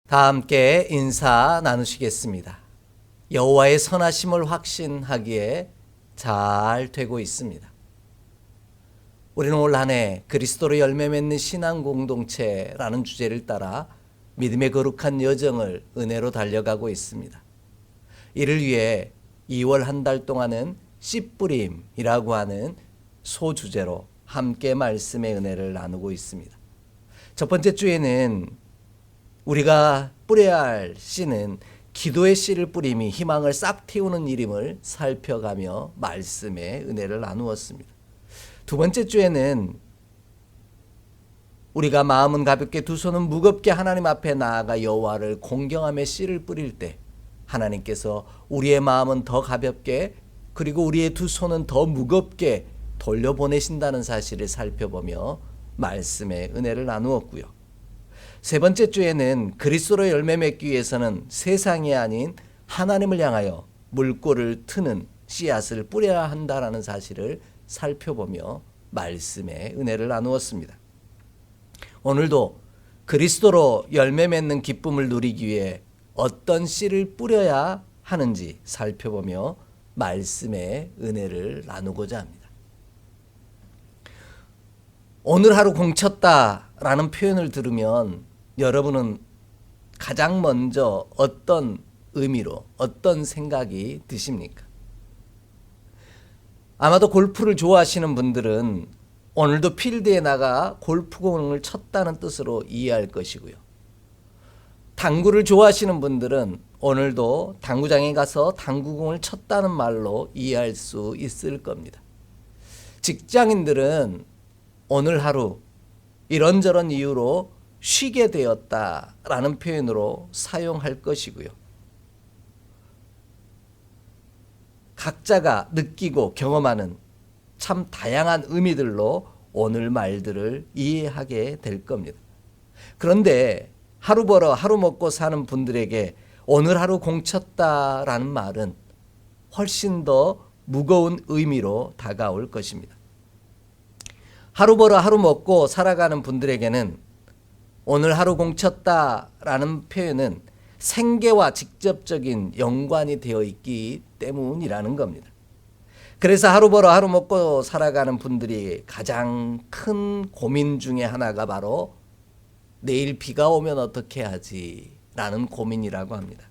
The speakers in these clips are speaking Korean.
다 함께 인사 나누시겠습니다. 여호와의 선하심을 확신하기에 잘 되고 있습니다. 우리는 올 한 해 그리스도로 열매 맺는 신앙 공동체라는 주제를 따라 믿음의 거룩한 여정을 은혜로 달려가고 있습니다. 이를 위해 2월 한 달 동안은 씨뿌림이라고 하는 소주제로 함께 말씀의 은혜를 나누고 있습니다. 첫 번째 주에는 우리가 뿌려야 할 씨는 기도의 씨를 뿌림이 희망을 싹 틔우는 일임을 살펴가며 말씀의 은혜를 나누었습니다. 두 번째 주에는 우리가 마음은 가볍게 두 손은 무겁게 하나님 앞에 나아가 여호와를 공경하며 씨를 뿌릴 때 하나님께서 우리의 마음은 더 가볍게 그리고 우리의 두 손은 더 무겁게 돌려보내신다는 사실을 살펴보며 말씀의 은혜를 나누었고요. 세 번째 주에는 그리스도로 열매 맺기 위해서는 세상이 아닌 하나님을 향하여 물꼬를 트는 씨앗을 뿌려야 한다라는 사실을 살펴보며 말씀의 은혜를 나누었습니다. 오늘도 그리스도로 열매 맺는 기쁨을 누리기 위해 어떤 씨를 뿌려야 하는지 살펴보며 말씀의 은혜를 나누고자 합니다. 오늘 하루 공쳤다라는 표현을 들으면 여러분은 가장 먼저 어떤 의미로 어떤 생각이 드십니까? 아마도 골프를 좋아하시는 분들은 오늘도 필드에 나가 골프공을 쳤다는 뜻으로 이해할 것이고요. 당구를 좋아하시는 분들은 오늘도 당구장에 가서 당구공을 쳤다는 말로 이해할 수 있을 겁니다. 직장인들은 오늘 하루 이런저런 이유로 쉬게 되었다라는 표현으로 사용할 것이고요. 각자가 느끼고 경험하는 참 다양한 의미들로 오늘 말들을 이해하게 될 겁니다. 그런데 하루 벌어 하루 먹고 사는 분들에게 오늘 하루 공쳤다라는 말은 훨씬 더 무거운 의미로 다가올 것입니다. 하루 벌어 하루 먹고 살아가는 분들에게는 오늘 하루 공쳤다라는 표현은 생계와 직접적인 연관이 되어 있기 때문이라는 겁니다. 그래서 하루 벌어 하루 먹고 살아가는 분들이 가장 큰 고민 중에 하나가 바로 내일 비가 오면 어떻게 하지? 라는 고민이라고 합니다.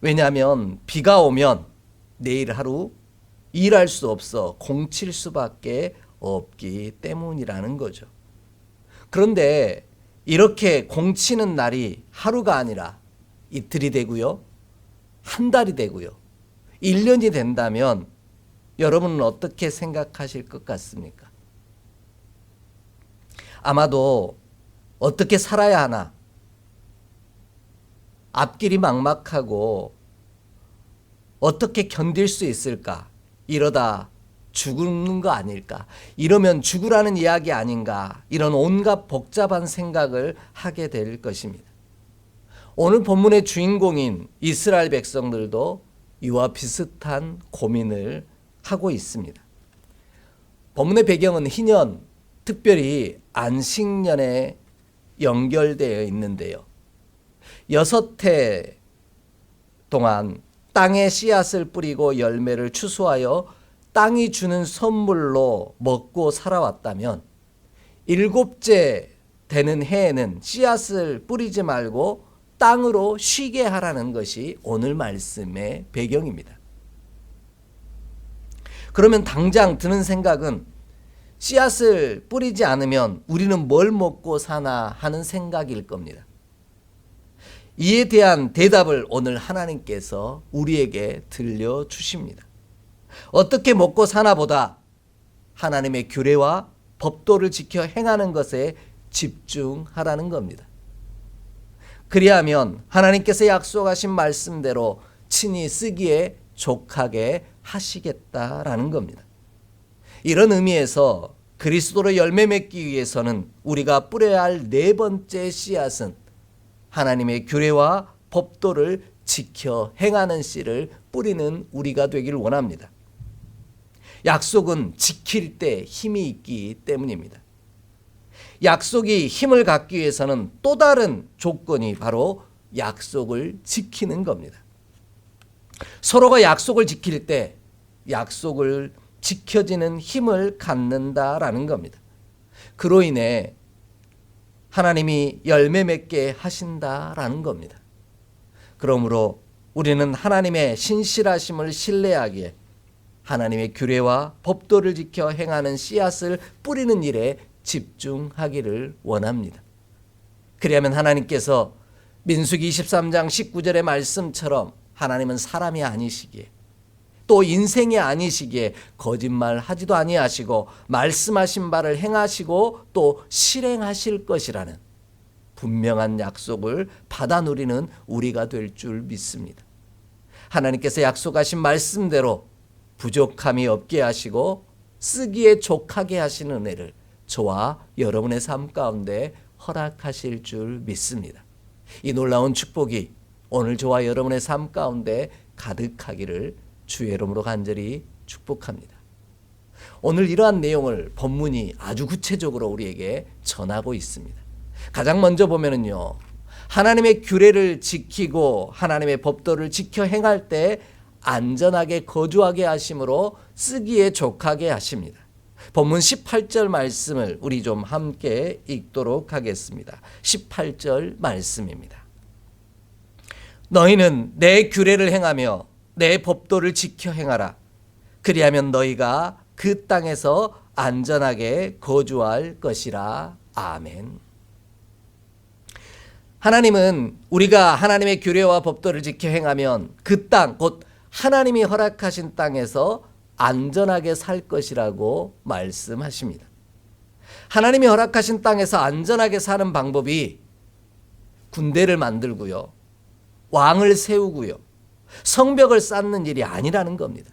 왜냐하면 비가 오면 내일 하루 일할 수 없어 공칠 수밖에 없기 때문이라는 거죠. 그런데 이렇게 공치는 날이 하루가 아니라 이틀이 되고요. 한 달이 되고요. 1년이 된다면 여러분은 어떻게 생각하실 것 같습니까? 아마도 어떻게 살아야 하나? 앞길이 막막하고 어떻게 견딜 수 있을까? 이러다 죽는 거 아닐까? 이러면 죽으라는 이야기 아닌가? 이런 온갖 복잡한 생각을 하게 될 것입니다. 오늘 본문의 주인공인 이스라엘 백성들도 이와 비슷한 고민을 하고 있습니다. 본문의 배경은 희년, 특별히 안식년에 연결되어 있는데요. 6해 동안 땅에 씨앗을 뿌리고 열매를 추수하여 땅이 주는 선물로 먹고 살아왔다면 7째 되는 해에는 씨앗을 뿌리지 말고 땅으로 쉬게 하라는 것이 오늘 말씀의 배경입니다. 그러면 당장 드는 생각은 씨앗을 뿌리지 않으면 우리는 뭘 먹고 사나 하는 생각일 겁니다. 이에 대한 대답을 오늘 하나님께서 우리에게 들려주십니다. 어떻게 먹고 사나 보다 하나님의 규례와 법도를 지켜 행하는 것에 집중하라는 겁니다. 그리하면 하나님께서 약속하신 말씀대로 친히 쓰기에 족하게 하시겠다라는 겁니다. 이런 의미에서 그리스도로 열매 맺기 위해서는 우리가 뿌려야 할 네 번째 씨앗은 하나님의 규례와 법도를 지켜 행하는 씨를 뿌리는 우리가 되기를 원합니다. 약속은 지킬 때 힘이 있기 때문입니다. 약속이 힘을 갖기 위해서는 또 다른 조건이 바로 약속을 지키는 겁니다. 서로가 약속을 지킬 때 약속을 지켜지는 힘을 갖는다라는 겁니다. 그로 인해 하나님이 열매 맺게 하신다라는 겁니다. 그러므로 우리는 하나님의 신실하심을 신뢰하기에 하나님의 규례와 법도를 지켜 행하는 씨앗을 뿌리는 일에 집중하기를 원합니다. 그리하면 하나님께서 민수기 23장 19절의 말씀처럼 하나님은 사람이 아니시기에 또 인생이 아니시기에 거짓말하지도 아니하시고 말씀하신 바를 행하시고 또 실행하실 것이라는 분명한 약속을 받아 누리는 우리가 될 줄 믿습니다. 하나님께서 약속하신 말씀대로 부족함이 없게 하시고 쓰기에 족하게 하시는 은혜를 저와 여러분의 삶 가운데 허락하실 줄 믿습니다. 이 놀라운 축복이 오늘 저와 여러분의 삶 가운데 가득하기를 주의 이름으로 간절히 축복합니다. 오늘 이러한 내용을 본문이 아주 구체적으로 우리에게 전하고 있습니다. 가장 먼저 보면은요, 하나님의 규례를 지키고 하나님의 법도를 지켜 행할 때 안전하게 거주하게 하심으로 쓰기에 족하게 하십니다. 본문 18절 말씀을 우리 좀 함께 읽도록 하겠습니다. 18절 말씀입니다. 너희는 내 규례를 행하며 내 법도를 지켜 행하라. 그리하면 너희가 그 땅에서 안전하게 거주할 것이라. 아멘. 하나님은 우리가 하나님의 규례와 법도를 지켜 행하면 그 땅, 곧 하나님이 허락하신 땅에서 안전하게 살 것이라고 말씀하십니다. 하나님이 허락하신 땅에서 안전하게 사는 방법이 군대를 만들고요, 왕을 세우고요, 성벽을 쌓는 일이 아니라는 겁니다.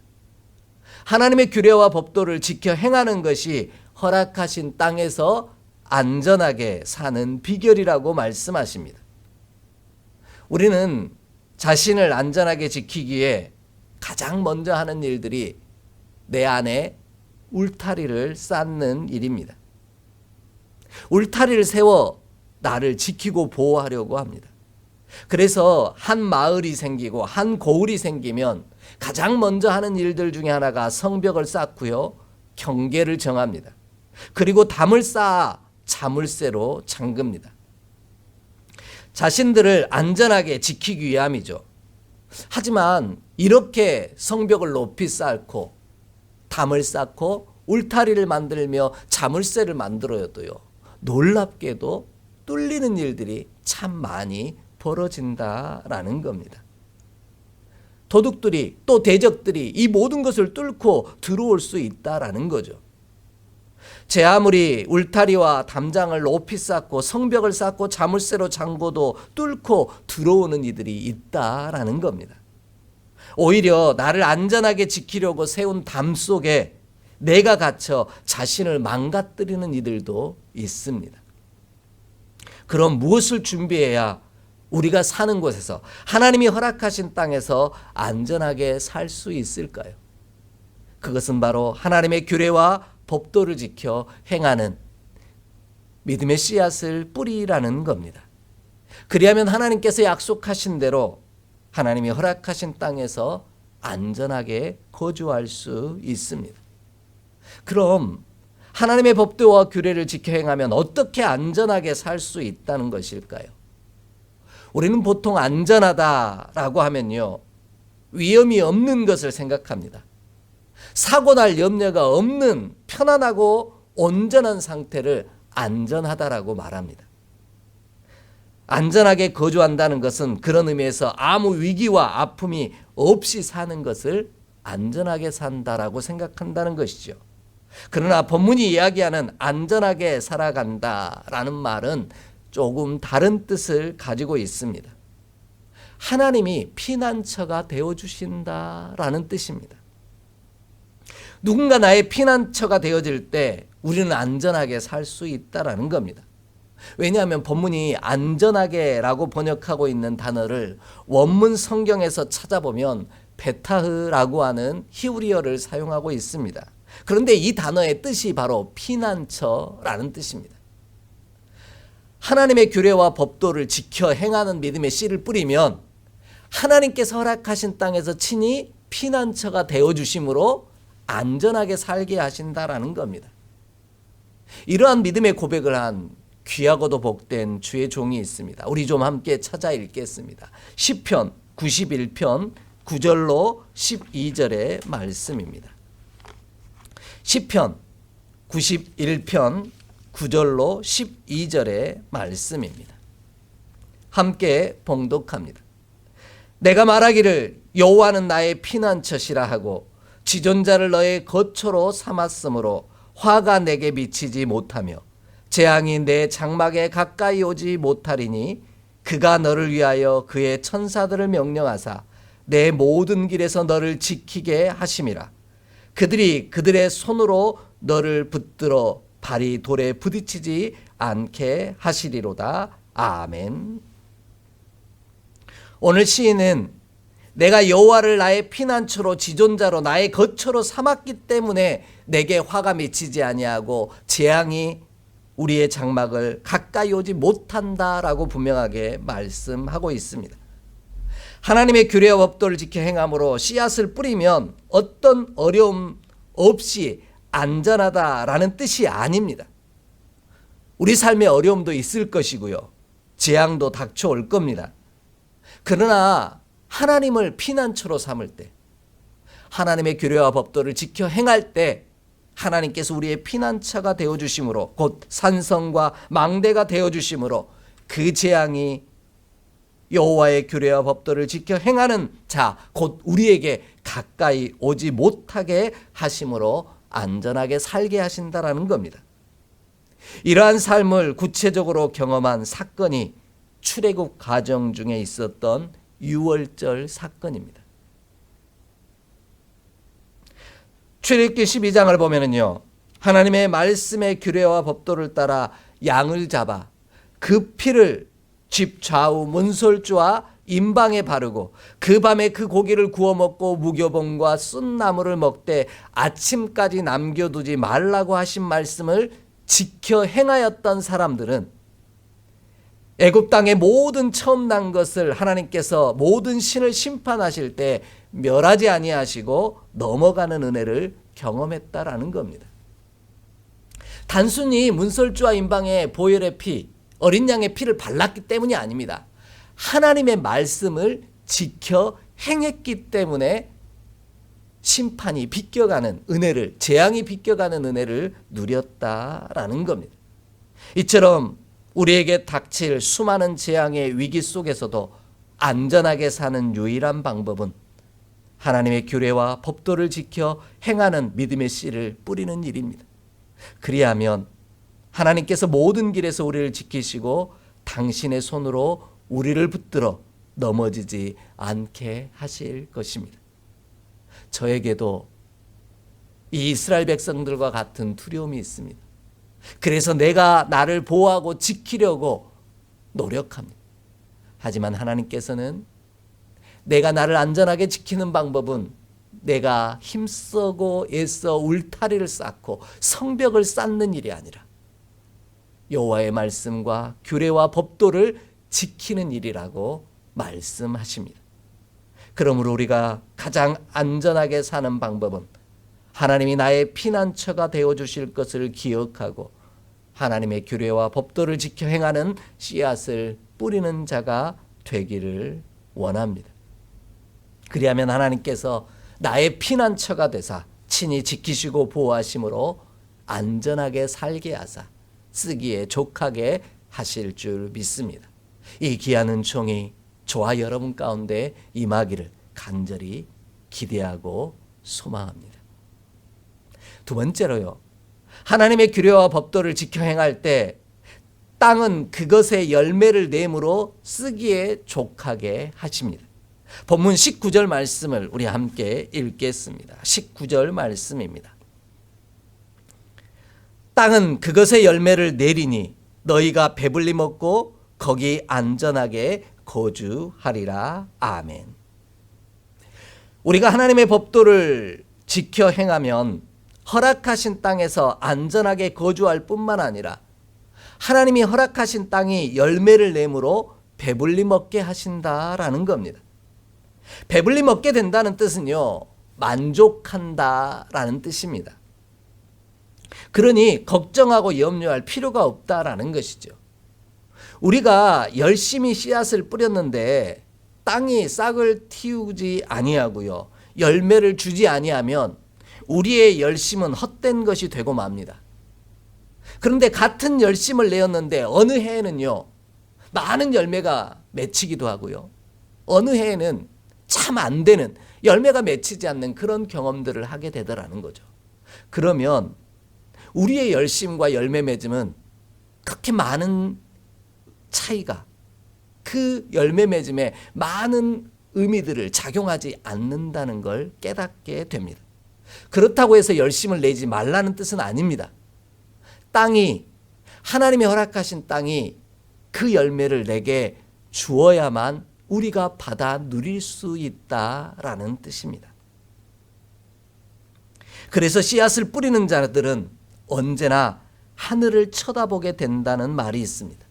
하나님의 규례와 법도를 지켜 행하는 것이 허락하신 땅에서 안전하게 사는 비결이라고 말씀하십니다. 우리는 자신을 안전하게 지키기에 가장 먼저 하는 일들이 내 안에 울타리를 쌓는 일입니다. 울타리를 세워 나를 지키고 보호하려고 합니다. 그래서 한 마을이 생기고 한 고을이 생기면 가장 먼저 하는 일들 중에 하나가 성벽을 쌓고요, 경계를 정합니다. 그리고 담을 쌓아 자물쇠로 잠깁니다. 자신들을 안전하게 지키기 위함이죠. 하지만 이렇게 성벽을 높이 쌓고 담을 쌓고 울타리를 만들며 자물쇠를 만들어도요, 놀랍게도 뚫리는 일들이 참 많이 벌어진다라는 겁니다. 도둑들이 또 대적들이 이 모든 것을 뚫고 들어올 수 있다라는 거죠. 제 아무리 울타리와 담장을 높이 쌓고 성벽을 쌓고 자물쇠로 잠궈도 뚫고 들어오는 이들이 있다라는 겁니다. 오히려 나를 안전하게 지키려고 세운 담 속에 내가 갇혀 자신을 망가뜨리는 이들도 있습니다. 그럼 무엇을 준비해야 우리가 사는 곳에서 하나님이 허락하신 땅에서 안전하게 살 수 있을까요? 그것은 바로 하나님의 규례와 법도를 지켜 행하는 믿음의 씨앗을 뿌리라는 겁니다. 그리하면 하나님께서 약속하신 대로 하나님이 허락하신 땅에서 안전하게 거주할 수 있습니다. 그럼 하나님의 법도와 규례를 지켜 행하면 어떻게 안전하게 살 수 있다는 것일까요? 우리는 보통 안전하다라고 하면요, 위험이 없는 것을 생각합니다. 사고 날 염려가 없는 편안하고 온전한 상태를 안전하다라고 말합니다. 안전하게 거주한다는 것은 그런 의미에서 아무 위기와 아픔이 없이 사는 것을 안전하게 산다라고 생각한다는 것이죠. 그러나 본문이 이야기하는 안전하게 살아간다라는 말은 조금 다른 뜻을 가지고 있습니다. 하나님이 피난처가 되어주신다라는 뜻입니다. 누군가 나의 피난처가 되어질 때 우리는 안전하게 살 수 있다라는 겁니다. 왜냐하면 본문이 안전하게라고 번역하고 있는 단어를 원문 성경에서 찾아보면 베타흐라고 하는 히브리어를 사용하고 있습니다. 그런데 이 단어의 뜻이 바로 피난처라는 뜻입니다. 하나님의 규례와 법도를 지켜 행하는 믿음의 씨를 뿌리면 하나님께서 허락하신 땅에서 친히 피난처가 되어주심으로 안전하게 살게 하신다라는 겁니다. 이러한 믿음의 고백을 한 귀하고도 복된 주의 종이 있습니다. 우리 좀 함께 찾아 읽겠습니다. 시편 91편 9절로 12절의 말씀입니다. 시편 91편 9절로 12절의 말씀입니다. 함께 봉독합니다. 내가 말하기를 여호와는 나의 피난처시라 하고 지존자를 너의 거처로 삼았으므로 화가 내게 미치지 못하며 재앙이 내 장막에 가까이 오지 못하리니 그가 너를 위하여 그의 천사들을 명령하사 내 모든 길에서 너를 지키게 하심이라. 그들이 그들의 손으로 너를 붙들어 발이 돌에 부딪히지 않게 하시리로다. 아멘. 오늘 시인은 내가 여호와를 나의 피난처로 지존자로 나의 거처로 삼았기 때문에 내게 화가 미치지 아니하고 재앙이 우리의 장막을 가까이 오지 못한다라고 분명하게 말씀하고 있습니다. 하나님의 규례와 법도를 지켜 행함으로 씨앗을 뿌리면 어떤 어려움 없이 안전하다라는 뜻이 아닙니다. 우리 삶에 어려움도 있을 것이고요. 재앙도 닥쳐올 겁니다. 그러나 하나님을 피난처로 삼을 때, 하나님의 규례와 법도를 지켜 행할 때 하나님께서 우리의 피난처가 되어주심으로, 곧 산성과 망대가 되어주심으로 그 재앙이 여호와의 규례와 법도를 지켜 행하는 자, 곧 우리에게 가까이 오지 못하게 하심으로 안전하게 살게 하신다라는 겁니다. 이러한 삶을 구체적으로 경험한 사건이 출애굽 과정 중에 있었던 유월절 사건입니다. 출애굽기 12장을 보면은요, 하나님의 말씀의 규례와 법도를 따라 양을 잡아 그 피를 집 좌우 문설주와 임방에 바르고 그 밤에 그 고기를 구워 먹고 무교봉과 쓴 나물을 먹되 아침까지 남겨두지 말라고 하신 말씀을 지켜 행하였던 사람들은 애굽 땅의 모든 처음 난 것을 하나님께서 모든 신을 심판하실 때 멸하지 아니하시고 넘어가는 은혜를 경험했다라는 겁니다. 단순히 문설주와 임방에 보혈의 피, 어린 양의 피를 발랐기 때문이 아닙니다. 하나님의 말씀을 지켜 행했기 때문에 심판이 비껴가는 은혜를, 재앙이 비껴가는 은혜를 누렸다라는 겁니다. 이처럼 우리에게 닥칠 수많은 재앙의 위기 속에서도 안전하게 사는 유일한 방법은 하나님의 규례와 법도를 지켜 행하는 믿음의 씨를 뿌리는 일입니다. 그리하면 하나님께서 모든 길에서 우리를 지키시고 당신의 손으로 우리를 붙들어 넘어지지 않게 하실 것입니다. 저에게도 이 이스라엘 백성들과 같은 두려움이 있습니다. 그래서 내가 나를 보호하고 지키려고 노력합니다. 하지만 하나님께서는 내가 나를 안전하게 지키는 방법은 내가 힘쓰고 애써 울타리를 쌓고 성벽을 쌓는 일이 아니라 여호와의 말씀과 규례와 법도를 지키는 일이라고 말씀하십니다. 그러므로 우리가 가장 안전하게 사는 방법은 하나님이 나의 피난처가 되어주실 것을 기억하고 하나님의 규례와 법도를 지켜 행하는 씨앗을 뿌리는 자가 되기를 원합니다. 그리하면 하나님께서 나의 피난처가 되사 친히 지키시고 보호하심으로 안전하게 살게 하사 쓰기에 족하게 하실 줄 믿습니다. 이 귀한 은총이 저와 여러분 가운데 임하기를 간절히 기대하고 소망합니다. 두 번째로요, 하나님의 규례와 법도를 지켜 행할 때 땅은 그것의 열매를 내므로 쓰기에 족하게 하십니다. 본문 19절 말씀을 우리 함께 읽겠습니다. 19절 말씀입니다. 땅은 그것의 열매를 내리니 너희가 배불리 먹고 거기 안전하게 거주하리라. 아멘. 우리가 하나님의 법도를 지켜 행하면 허락하신 땅에서 안전하게 거주할 뿐만 아니라 하나님이 허락하신 땅이 열매를 내므로 배불리 먹게 하신다라는 겁니다. 배불리 먹게 된다는 뜻은요, 만족한다라는 뜻입니다. 그러니 걱정하고 염려할 필요가 없다라는 것이죠. 우리가 열심히 씨앗을 뿌렸는데 땅이 싹을 틔우지 아니하고요, 열매를 주지 아니하면 우리의 열심은 헛된 것이 되고 맙니다. 그런데 같은 열심을 내었는데 어느 해에는요, 많은 열매가 맺히기도 하고요, 어느 해에는 참 안 되는, 열매가 맺히지 않는 그런 경험들을 하게 되더라는 거죠. 그러면 우리의 열심과 열매 맺음은 그렇게 많은 차이가, 그 열매 맺음에 많은 의미들을 작용하지 않는다는 걸 깨닫게 됩니다. 그렇다고 해서 열심을 내지 말라는 뜻은 아닙니다. 땅이, 하나님이 허락하신 땅이 그 열매를 내게 주어야만 우리가 받아 누릴 수 있다라는 뜻입니다. 그래서 씨앗을 뿌리는 자들은 언제나 하늘을 쳐다보게 된다는 말이 있습니다.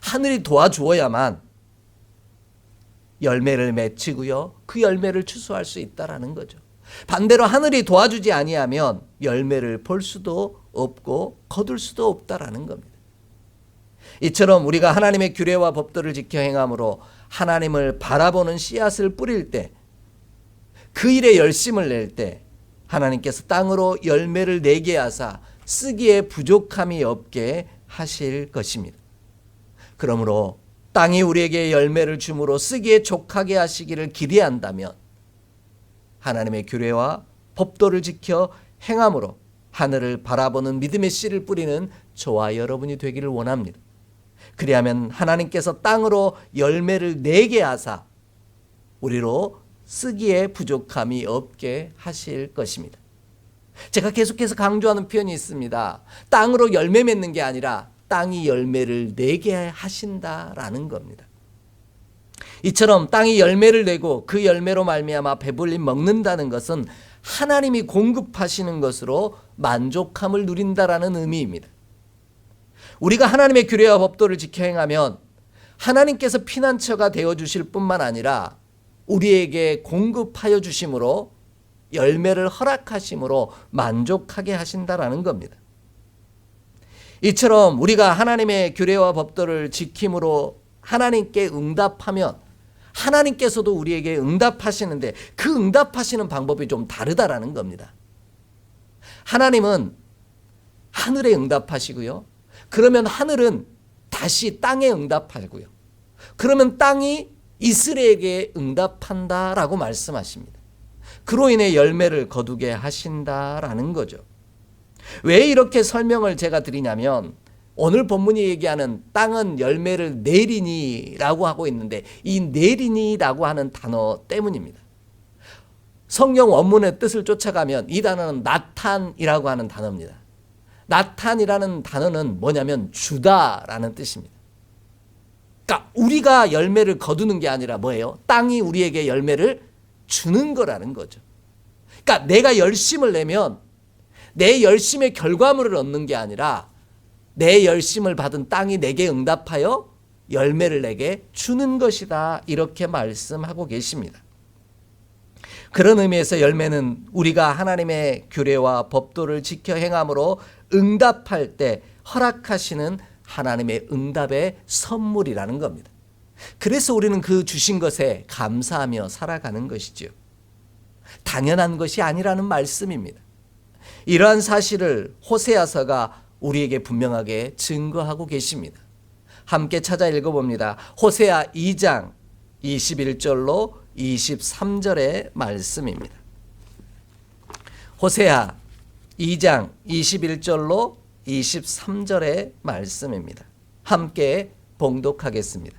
하늘이 도와주어야만 열매를 맺히고요, 그 열매를 추수할 수 있다라는 거죠. 반대로 하늘이 도와주지 아니하면 열매를 볼 수도 없고 거둘 수도 없다라는 겁니다. 이처럼 우리가 하나님의 규례와 법도를 지켜 행함으로 하나님을 바라보는 씨앗을 뿌릴 때, 그 일에 열심을 낼 때 하나님께서 땅으로 열매를 내게 하사 쓰기에 부족함이 없게 하실 것입니다. 그러므로 땅이 우리에게 열매를 주므로 쓰기에 족하게 하시기를 기대한다면 하나님의 규례와 법도를 지켜 행함으로 하늘을 바라보는 믿음의 씨를 뿌리는 저와 여러분이 되기를 원합니다. 그리하면 하나님께서 땅으로 열매를 내게 하사 우리로 쓰기에 부족함이 없게 하실 것입니다. 제가 계속해서 강조하는 표현이 있습니다. 땅으로 열매 맺는 게 아니라 땅이 열매를 내게 하신다라는 겁니다. 이처럼 땅이 열매를 내고 그 열매로 말미암아 배불리 먹는다는 것은 하나님이 공급하시는 것으로 만족함을 누린다라는 의미입니다. 우리가 하나님의 규례와 법도를 지켜 행하면 하나님께서 피난처가 되어주실 뿐만 아니라 우리에게 공급하여 주심으로 열매를 허락하심으로 만족하게 하신다라는 겁니다. 이처럼 우리가 하나님의 규례와 법도를 지킴으로 하나님께 응답하면 하나님께서도 우리에게 응답하시는데 그 응답하시는 방법이 좀 다르다라는 겁니다. 하나님은 하늘에 응답하시고요, 그러면 하늘은 다시 땅에 응답하고요, 그러면 땅이 이스라엘에게 응답한다라고 말씀하십니다. 그로 인해 열매를 거두게 하신다라는 거죠. 왜 이렇게 설명을 제가 드리냐면 오늘 본문이 얘기하는 땅은 열매를 내리니라고 하고 있는데 이 내리니라고 하는 단어 때문입니다. 성경 원문의 뜻을 쫓아가면 이 단어는 나탄이라고 하는 단어입니다. 나탄이라는 단어는 뭐냐면 주다라는 뜻입니다. 그러니까 우리가 열매를 거두는 게 아니라 뭐예요? 땅이 우리에게 열매를 주는 거라는 거죠. 그러니까 내가 열심을 내면 내 열심의 결과물을 얻는 게 아니라 내 열심을 받은 땅이 내게 응답하여 열매를 내게 주는 것이다, 이렇게 말씀하고 계십니다. 그런 의미에서 열매는 우리가 하나님의 규례와 법도를 지켜 행함으로 응답할 때 허락하시는 하나님의 응답의 선물이라는 겁니다. 그래서 우리는 그 주신 것에 감사하며 살아가는 것이죠. 당연한 것이 아니라는 말씀입니다. 이러한 사실을 호세아서가 우리에게 분명하게 증거하고 계십니다. 함께 찾아 읽어봅니다. 호세아 2장 21절로 23절의 말씀입니다. 호세아 2장 21절로 23절의 말씀입니다. 함께 봉독하겠습니다.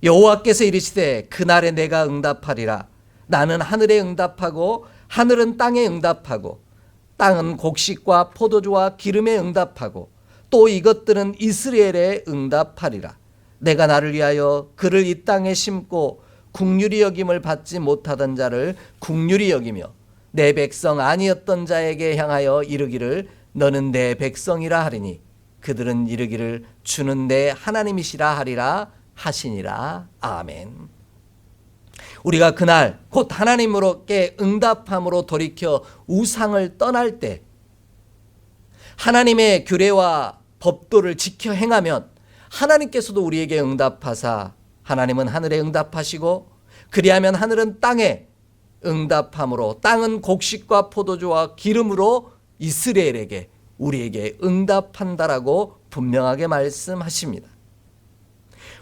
여호와께서 이르시되 그날에 내가 응답하리라. 나는 하늘에 응답하고 하늘은 땅에 응답하고 땅은 곡식과 포도주와 기름에 응답하고 또 이것들은 이스라엘에 응답하리라. 내가 나를 위하여 그를 이 땅에 심고 국률이 여김을 받지 못하던 자를 국률이 여기며 내 백성 아니었던 자에게 향하여 이르기를 너는 내 백성이라 하리니 그들은 이르기를 주는 내 하나님이시라 하리라 하시니라. 아멘. 우리가 그날 곧 하나님으로께 응답함으로 돌이켜 우상을 떠날 때 하나님의 규례와 법도를 지켜 행하면 하나님께서도 우리에게 응답하사 하나님은 하늘에 응답하시고 그리하면 하늘은 땅에 응답함으로 땅은 곡식과 포도주와 기름으로 이스라엘에게 우리에게 응답한다라고 분명하게 말씀하십니다.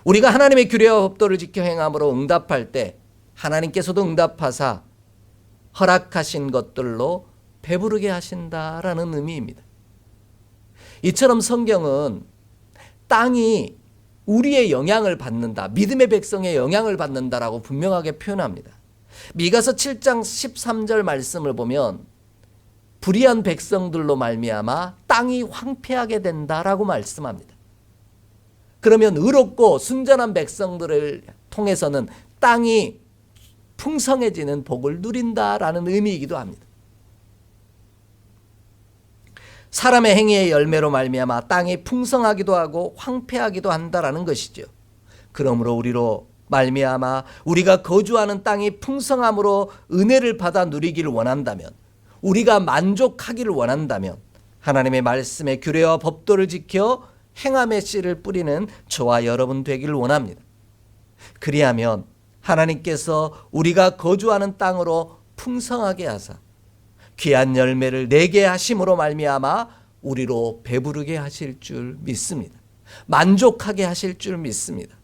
우리가 하나님의 규례와 법도를 지켜 행함으로 응답할 때 하나님께서도 응답하사 허락하신 것들로 배부르게 하신다라는 의미입니다. 이처럼 성경은 땅이 우리의 영향을 받는다, 믿음의 백성의 영향을 받는다라고 분명하게 표현합니다. 미가서 7장 13절 말씀을 보면 불의한 백성들로 말미암아 땅이 황폐하게 된다라고 말씀합니다. 그러면 의롭고 순전한 백성들을 통해서는 땅이 풍성해지는 복을 누린다라는 의미이기도 합니다. 사람의 행위의 열매로 말미암아 땅이 풍성하기도 하고 황폐하기도 한다라는 것이죠. 그러므로 우리로 말미암아 우리가 거주하는 땅이 풍성함으로 은혜를 받아 누리기를 원한다면, 우리가 만족하기를 원한다면 하나님의 말씀의 규례와 법도를 지켜 행함의 씨를 뿌리는 저와 여러분 되기를 원합니다. 그리하면 하나님께서 우리가 거주하는 땅으로 풍성하게 하사 귀한 열매를 내게 하심으로 말미암아 우리로 배부르게 하실 줄 믿습니다. 만족하게 하실 줄 믿습니다.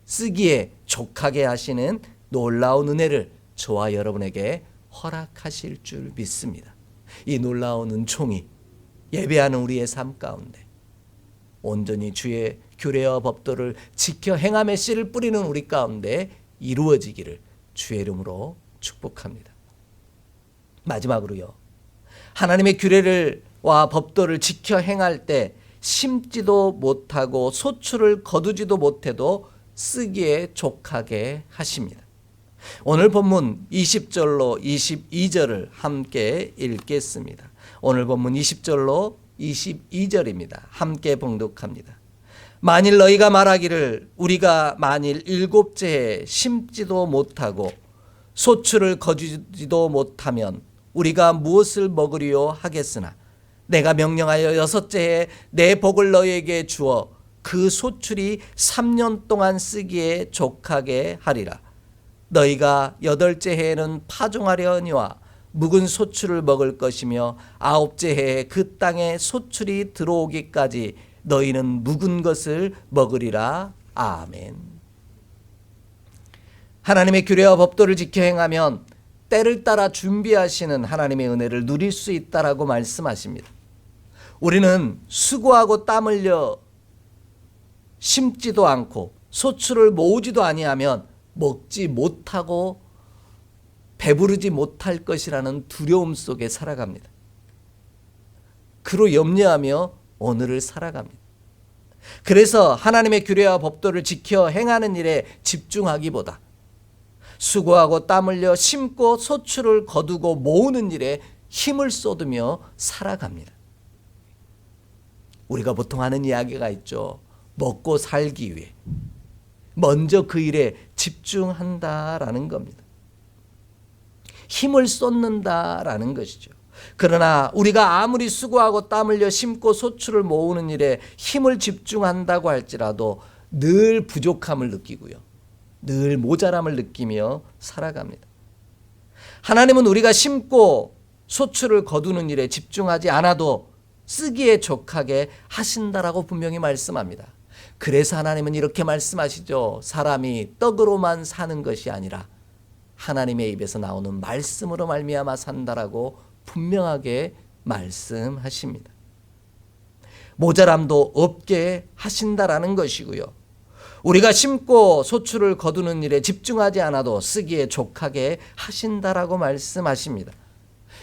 쓰기에 족하게 하시는 놀라운 은혜를 저와 여러분에게 허락하실 줄 믿습니다. 이 놀라운 은총이 예배하는 우리의 삶 가운데 온전히 주의 규례와 법도를 지켜 행함의 씨를 뿌리는 우리 가운데 이루어지기를 주의 이름으로 축복합니다. 마지막으로요, 하나님의 규례와 법도를 지켜 행할 때 심지도 못하고 소출을 거두지도 못해도 쓰기에 족하게 하십니다. 오늘 본문 20절로 22절을 함께 읽겠습니다. 오늘 본문 20절로 22절입니다. 함께 봉독합니다. 만일 너희가 말하기를 우리가 만일 일곱째 해에 심지도 못하고 소출을 거두지도 못하면 우리가 무엇을 먹으리요 하겠으나 내가 명령하여 여섯째 해에 내 복을 너희에게 주어 그 소출이 3년 동안 쓰기에 족하게 하리라. 너희가 여덟째 해에는 파종하려니와 묵은 소출을 먹을 것이며 아홉째 해에 그 땅에 소출이 들어오기까지 너희는 묵은 것을 먹으리라. 아멘. 하나님의 규례와 법도를 지켜 행하면 때를 따라 준비하시는 하나님의 은혜를 누릴 수 있다라고 말씀하십니다. 우리는 수고하고 땀 흘려 심지도 않고 소출을 모으지도 아니하면 먹지 못하고 배부르지 못할 것이라는 두려움 속에 살아갑니다. 그로 염려하며 오늘을 살아갑니다. 그래서 하나님의 규례와 법도를 지켜 행하는 일에 집중하기보다 수고하고 땀 흘려 심고 소출을 거두고 모으는 일에 힘을 쏟으며 살아갑니다. 우리가 보통 하는 이야기가 있죠. 먹고 살기 위해 먼저 그 일에 집중한다라는 겁니다. 힘을 쏟는다라는 것이죠. 그러나 우리가 아무리 수고하고 땀 흘려 심고 소출을 모으는 일에 힘을 집중한다고 할지라도 늘 부족함을 느끼고요, 늘 모자람을 느끼며 살아갑니다. 하나님은 우리가 심고 소출을 거두는 일에 집중하지 않아도 쓰기에 족하게 하신다라고 분명히 말씀합니다. 그래서 하나님은 이렇게 말씀하시죠. 사람이 떡으로만 사는 것이 아니라 하나님의 입에서 나오는 말씀으로 말미암아 산다라고 분명하게 말씀하십니다. 모자람도 없게 하신다라는 것이고요, 우리가 심고 소출을 거두는 일에 집중하지 않아도 쓰기에 족하게 하신다라고 말씀하십니다.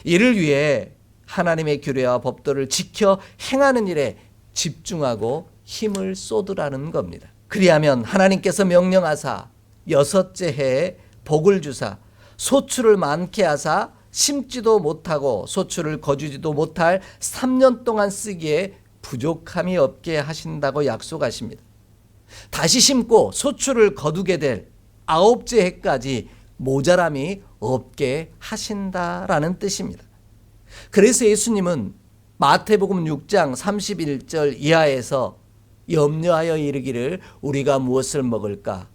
이를 위해 하나님의 규례와 법도를 지켜 행하는 일에 집중하고 힘을 쏟으라는 겁니다. 그리하면 하나님께서 명령하사 여섯째 해에 복을 주사 소출을 많게 하사 심지도 못하고 소출을 거두지도 못할 3년 동안 쓰기에 부족함이 없게 하신다고 약속하십니다. 다시 심고 소출을 거두게 될 9째 해까지 모자람이 없게 하신다라는 뜻입니다. 그래서 예수님은 마태복음 6장 31절 이하에서 염려하여 이르기를 우리가 무엇을 먹을까,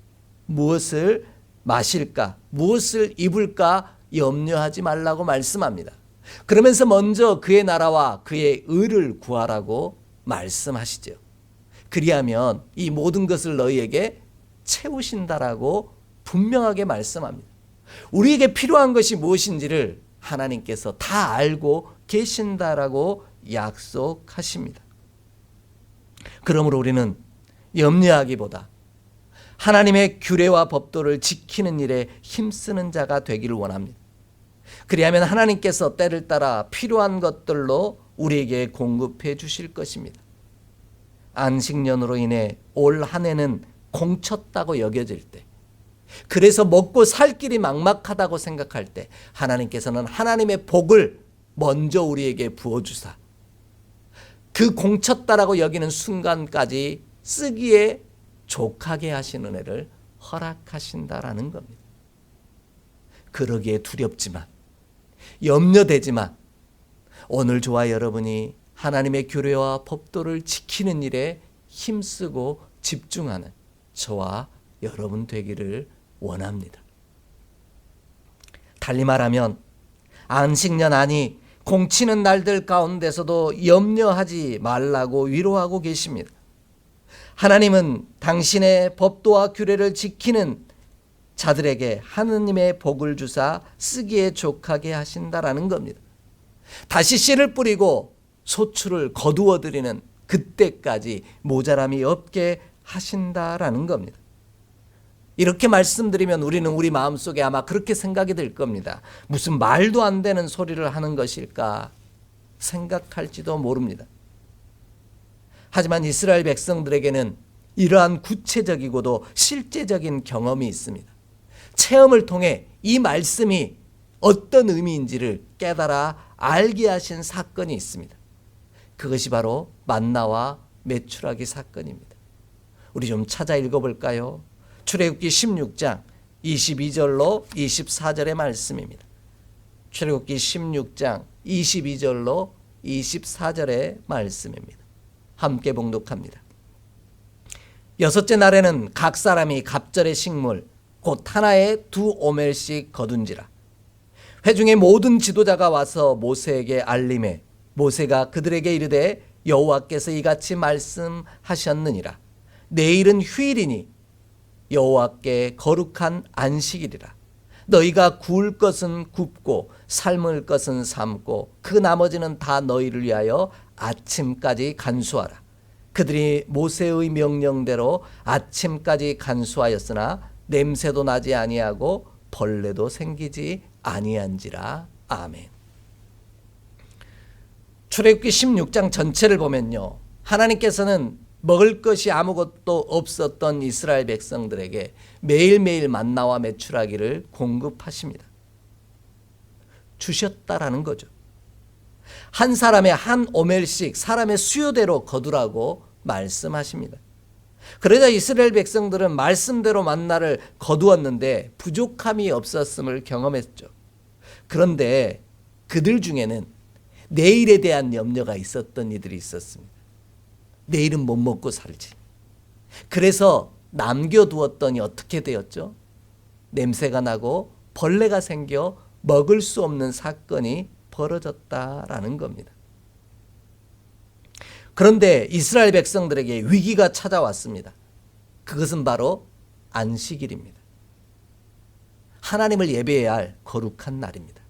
무엇을 마실까, 무엇을 입을까 염려하지 말라고 말씀합니다. 그러면서 먼저 그의 나라와 그의 의를 구하라고 말씀하시죠. 그리하면 이 모든 것을 너희에게 채우신다라고 분명하게 말씀합니다. 우리에게 필요한 것이 무엇인지를 하나님께서 다 알고 계신다라고 약속하십니다. 그러므로 우리는 염려하기보다 하나님의 규례와 법도를 지키는 일에 힘쓰는 자가 되기를 원합니다. 그리하면 하나님께서 때를 따라 필요한 것들로 우리에게 공급해 주실 것입니다. 안식년으로 인해 올 한 해는 공쳤다고 여겨질 때, 그래서 먹고 살 길이 막막하다고 생각할 때 하나님께서는 하나님의 복을 먼저 우리에게 부어주사 그 공쳤다라고 여기는 순간까지 쓰기에 족하게 하신 은혜를 허락하신다라는 겁니다. 그러기에 두렵지만 염려되지만 오늘 저와 여러분이 하나님의 규례와 법도를 지키는 일에 힘쓰고 집중하는 저와 여러분 되기를 원합니다. 달리 말하면 안식년 안이 공치는 날들 가운데서도 염려하지 말라고 위로하고 계십니다. 하나님은 당신의 법도와 규례를 지키는 자들에게 하느님의 복을 주사 쓰기에 족하게 하신다라는 겁니다. 다시 씨를 뿌리고 소출을 거두어 드리는 그때까지 모자람이 없게 하신다라는 겁니다. 이렇게 말씀드리면 우리는 우리 마음속에 아마 그렇게 생각이 들 겁니다. 무슨 말도 안 되는 소리를 하는 것일까 생각할지도 모릅니다. 하지만 이스라엘 백성들에게는 이러한 구체적이고도 실제적인 경험이 있습니다. 체험을 통해 이 말씀이 어떤 의미인지를 깨달아 알게 하신 사건이 있습니다. 그것이 바로 만나와 메추라기 사건입니다. 우리 좀 찾아 읽어볼까요? 출애굽기 16장 22절로 24절의 말씀입니다. 출애굽기 16장 22절로 24절의 말씀입니다. 함께 봉독합니다. 여섯째 날에는 각 사람이 갑절의 식물 곧 하나에 2오멜씩 거둔지라. 회중의 모든 지도자가 와서 모세에게 알림해 모세가 그들에게 이르되 여호와께서 이같이 말씀하셨느니라. 내일은 휴일이니 여호와께 거룩한 안식일이라. 너희가 구울 것은 굽고 삶을 것은 삶고 그 나머지는 다 너희를 위하여 아침까지 간수하라. 그들이 모세의 명령대로 아침까지 간수하였으나 냄새도 나지 아니하고 벌레도 생기지 아니한지라. 아멘. 출애굽기 16장 전체를 보면요, 하나님께서는 먹을 것이 아무것도 없었던 이스라엘 백성들에게 매일매일 만나와 메추라기를 공급하십니다. 주셨다라는 거죠. 한 사람의 한 오멜씩 사람의 수요대로 거두라고 말씀하십니다. 그러자 이스라엘 백성들은 말씀대로 만나를 거두었는데 부족함이 없었음을 경험했죠. 그런데 그들 중에는 내일에 대한 염려가 있었던 이들이 있었습니다. 내일은 못 먹고 살지. 그래서 남겨두었더니 어떻게 되었죠? 냄새가 나고 벌레가 생겨 먹을 수 없는 사건이 벌어졌다라는 겁니다. 그런데 이스라엘 백성들에게 위기가 찾아왔습니다. 그것은 바로 안식일입니다. 하나님을 예배해야 할 거룩한 날입니다.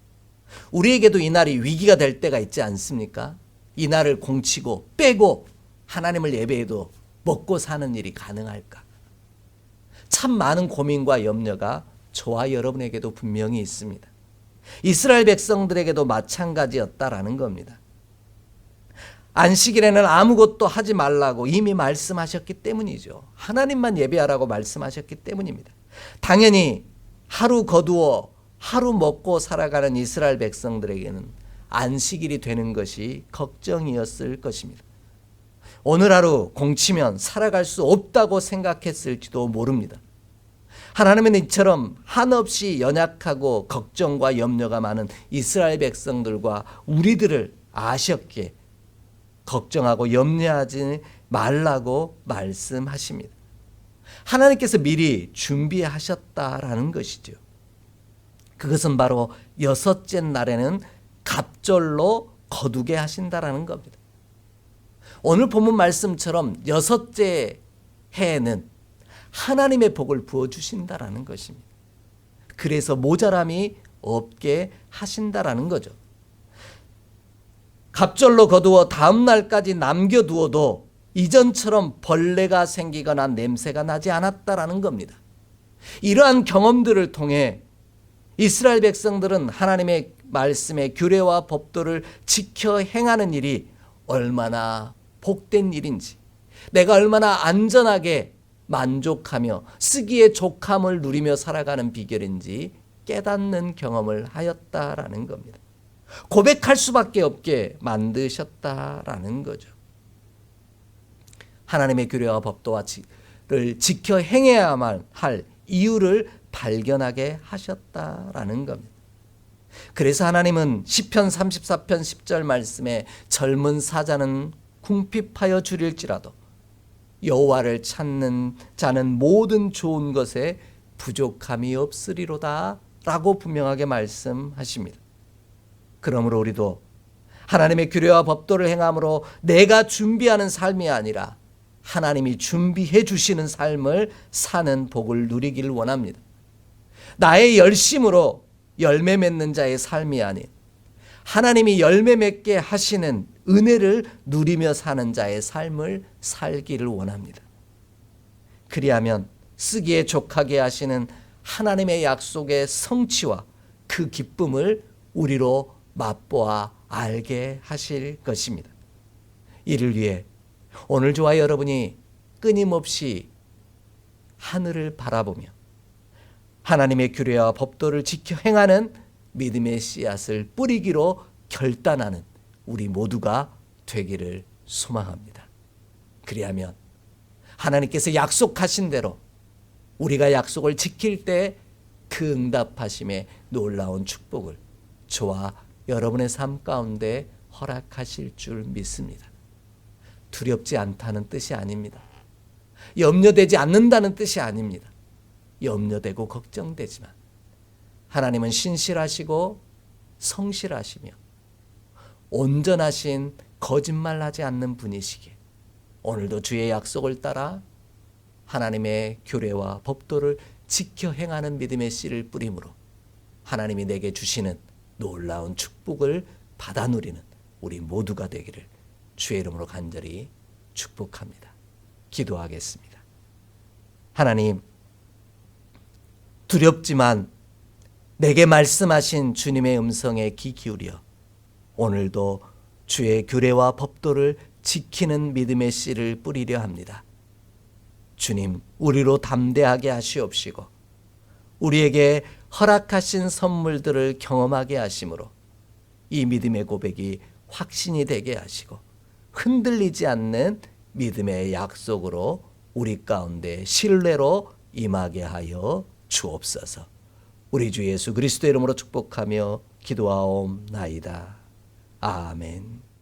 우리에게도 이 날이 위기가 될 때가 있지 않습니까? 이 날을 공치고 빼고 하나님을 예배해도 먹고 사는 일이 가능할까? 참 많은 고민과 염려가 저와 여러분에게도 분명히 있습니다. 이스라엘 백성들에게도 마찬가지였다라는 겁니다. 안식일에는 아무것도 하지 말라고 이미 말씀하셨기 때문이죠. 하나님만 예배하라고 말씀하셨기 때문입니다. 당연히 하루 거두어 하루 먹고 살아가는 이스라엘 백성들에게는 안식일이 되는 것이 걱정이었을 것입니다. 오늘 하루 공치면 살아갈 수 없다고 생각했을지도 모릅니다. 하나님은 이처럼 한없이 연약하고 걱정과 염려가 많은 이스라엘 백성들과 우리들을 아셨기에 걱정하고 염려하지 말라고 말씀하십니다. 하나님께서 미리 준비하셨다라는 것이죠. 그것은 바로 여섯째 날에는 갑절로 거두게 하신다라는 겁니다. 오늘 본문 말씀처럼 여섯째 해에는 하나님의 복을 부어주신다라는 것입니다. 그래서 모자람이 없게 하신다라는 거죠. 갑절로 거두어 다음 날까지 남겨두어도 이전처럼 벌레가 생기거나 냄새가 나지 않았다라는 겁니다. 이러한 경험들을 통해 이스라엘 백성들은 하나님의 말씀의 규례와 법도를 지켜 행하는 일이 얼마나 복된 일인지, 내가 얼마나 안전하게 만족하며 쓰기에 족함을 누리며 살아가는 비결인지 깨닫는 경험을 하였다라는 겁니다. 고백할 수밖에 없게 만드셨다라는 거죠. 하나님의 규례와 법도를 지켜 행해야만 할 이유를 발견하게 하셨다라는 겁니다. 그래서 하나님은 시편 34편 10절 말씀에 젊은 사자는 궁핍하여 주릴지라도 여호와를 찾는 자는 모든 좋은 것에 부족함이 없으리로다 라고 분명하게 말씀하십니다. 그러므로 우리도 하나님의 규례와 법도를 행함으로 내가 준비하는 삶이 아니라 하나님이 준비해 주시는 삶을 사는 복을 누리길 원합니다. 나의 열심으로 열매 맺는 자의 삶이 아닌 하나님이 열매 맺게 하시는 은혜를 누리며 사는 자의 삶을 살기를 원합니다. 그리하면 쓰기에 족하게 하시는 하나님의 약속의 성취와 그 기쁨을 우리로 맛보아 알게 하실 것입니다. 이를 위해 오늘 저와 여러분이 끊임없이 하늘을 바라보며 하나님의 규례와 법도를 지켜 행하는 믿음의 씨앗을 뿌리기로 결단하는 우리 모두가 되기를 소망합니다. 그리하면 하나님께서 약속하신 대로 우리가 약속을 지킬 때 그 응답하심의 놀라운 축복을 저와 여러분의 삶 가운데 허락하실 줄 믿습니다. 두렵지 않다는 뜻이 아닙니다. 염려되지 않는다는 뜻이 아닙니다. 염려되고 걱정되지만 하나님은 신실하시고 성실하시며 온전하신 거짓말하지 않는 분이시기에 오늘도 주의 약속을 따라 하나님의 규례와 법도를 지켜 행하는 믿음의 씨를 뿌림으로 하나님이 내게 주시는 놀라운 축복을 받아 누리는 우리 모두가 되기를 주의 이름으로 간절히 축복합니다. 기도하겠습니다. 하나님, 두렵지만 내게 말씀하신 주님의 음성에 귀 기울여 오늘도 주의 규례와 법도를 지키는 믿음의 씨를 뿌리려 합니다. 주님, 우리로 담대하게 하시옵시고 우리에게 허락하신 선물들을 경험하게 하심으로 이 믿음의 고백이 확신이 되게 하시고 흔들리지 않는 믿음의 약속으로 우리 가운데 신뢰로 임하게 하여 주옵소서. 우리 주 예수 그리스도의 이름으로 축복하며 기도하옵나이다. 아멘.